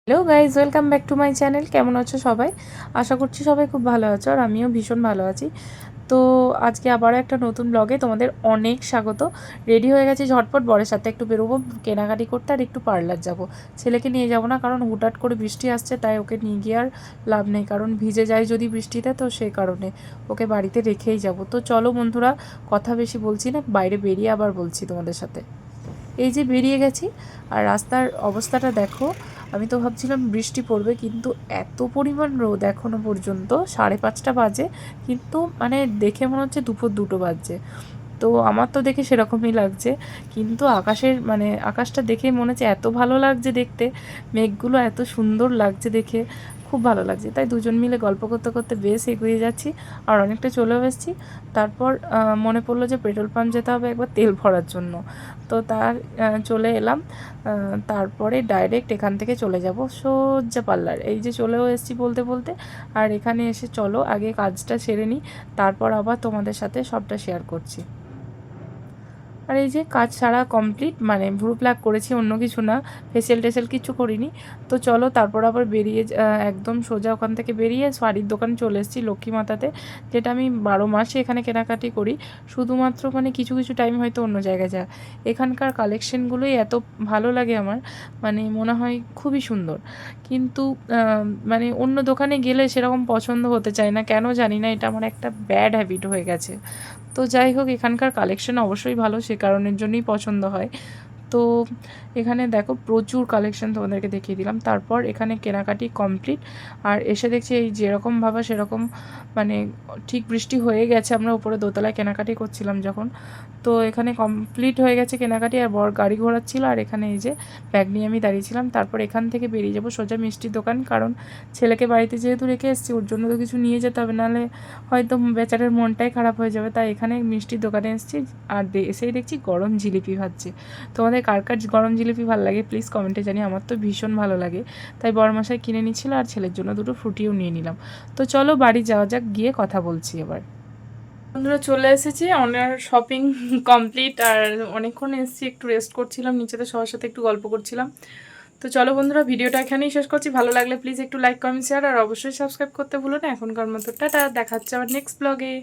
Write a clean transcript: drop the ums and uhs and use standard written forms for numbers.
Hello guys, welcome back to my channel. কেমন আছো সবাই? আশা করছি সবাই খুব ভালো আছো, আর আমিও ভীষণ ভালো আছি। তো আজকে আবারও একটা নতুন ব্লগে তোমাদের অনেক স্বাগত। রেডি হয়ে গেছি ঝটপট, বরের সাথে একটু বেরোবো কেনাকাটি করতে, আর একটু পার্লার যাব। ছেলেকে নিয়ে যাব না, কারণ হুটহাট করে বৃষ্টি আসছে, তাই ওকে নিয়ে গিয়ে আর লাভ নেই, কারণ ভিজে যায় যদি বৃষ্টিতে, তো সেই কারণে ওকে বাড়িতে রেখেই যাব। তো চলো বন্ধুরা, কথা বেশি বলছি না, বাইরে বেরিয়ে আবার বলছি তোমাদের সাথে। এই যে বেরিয়ে গেছি, আর রাস্তার অবস্থাটা দেখো। আমি তো ভাবছিলাম বৃষ্টি পড়বে, কিন্তু এত পরিমাণ রোদ এখনও পর্যন্ত 5:30 বাজে, কিন্তু মানে দেখে মনে হচ্ছে দুপুর 2টো বাজছে। তো আমার তো দেখে সেরকমই লাগছে, কিন্তু আকাশের মানে আকাশটা দেখে মনে হচ্ছে এত ভালো লাগছে দেখতে, মেঘগুলো এত সুন্দর লাগছে দেখে, খুব ভালো লাগছে। তাই দুজন মিলে গল্প করতে করতে বেশ এগিয়ে যাচ্ছি, আর অনেকটা চলেও এসেছি। তারপর মনে পড়লো যে পেট্রোল পাম্প যেতে হবে একবার তেল ভরার জন্য। তো তার চলে এলাম। তারপরে ডাইরেক্ট এখান থেকে চলে যাব সোজা পার্লার। এই যে চলেও এসেছি বলতে বলতে, আর এখানে এসে চলো আগে কাজটা সেরে নিই, তারপর আবার তোমাদের সাথে সবটা শেয়ার করছি। আর এই যে কাজ সারা কমপ্লিট, মানে ভ্রু প্লাক করেছি, অন্য কিছু না, ফেসিয়াল টেসিয়াল কিছু করিনি। তো চলো তারপর আবার বেরিয়ে একদম সোজা ওখান থেকে বেরিয়ে শাড়ির দোকানে চলে এসেছি, লক্ষ্মী মাতাতে, যেটা আমি 12 মাসে এখানে কেনাকাটি করি। শুধুমাত্র মানে কিছু কিছু টাইম হয়তো অন্য জায়গায় যা, এখানকার কালেকশনগুলোই এত ভালো লাগে আমার, মানে মনে হয় খুবই সুন্দর। কিন্তু মানে অন্য দোকানে গেলে সেরকম পছন্দ হতে চায় না, কেন জানি না, এটা আমার একটা ব্যাড হ্যাবিট হয়ে গেছে। তো যাই হোক, এখানকার কালেকশন অবশ্যই ভালো, সে কারণের জন্যই পছন্দ হয়। তো এখানে দেখো প্রচুর কালেকশন তোমাদেরকে দেখিয়ে দিলাম। তারপর এখানে কেনাকাটি কমপ্লিট, আর এসে দেখছি এই যেরকম ভাবা সেরকম, মানে ঠিক বৃষ্টি হয়ে গেছে, আমরা উপরে দোতলায় কেনাকাটি করছিলাম যখন। তো এখানে কমপ্লিট হয়ে গেছে কেনাকাটি, আর বর গাড়ি ঘোরাচ্ছিল, আর এখানে এই যে ব্যাগ নিয়ে আমি দাঁড়িয়েছিলাম। তারপর এখান থেকে বেরিয়ে যাবো সোজা মিষ্টির দোকান, কারণ ছেলেকে বাড়িতে যেহেতু রেখে এসেছি, ওর জন্য তো কিছু নিয়ে যেতে হবে, নাহলে হয়তো বেচারার মনটাই খারাপ হয়ে যাবে। তাই এখানে মিষ্টির দোকানে এসেছি, আর এসেই দেখছি গরম জিলিপি ভাজছে। তোমাদের কার কার গরম জিলিপি ভালো লাগে প্লিজ কমেন্টে জানি, আমার তো ভীষণ ভালো লাগে। তাই বড়মশাই কিনে নিচ্ছিল, আর ছেলের জন্য দুটো ফ্রুটিও নিয়ে নিলাম। তো চলো বাড়ি যাওয়া যাক, গিয়ে কথা বলছি এবার। বন্ধুরা চলে এসেছি, অনার শপিং কমপ্লিট, আর অনেকক্ষণ এসেছি, একটু রেস্ট করছিলাম নিচেতে, সবার সাথে একটু গল্প করছিলাম। তো চলো বন্ধুরা, ভিডিওটা এখানেই শেষ করছি। ভালো লাগলে প্লিজ একটু লাইক কমেন্ট শেয়ার, আর অবশ্যই সাবস্ক্রাইব করতে ভুলো না। এখনকার মতো টাটা, দেখা হচ্ছে আবার নেক্সট ব্লগে।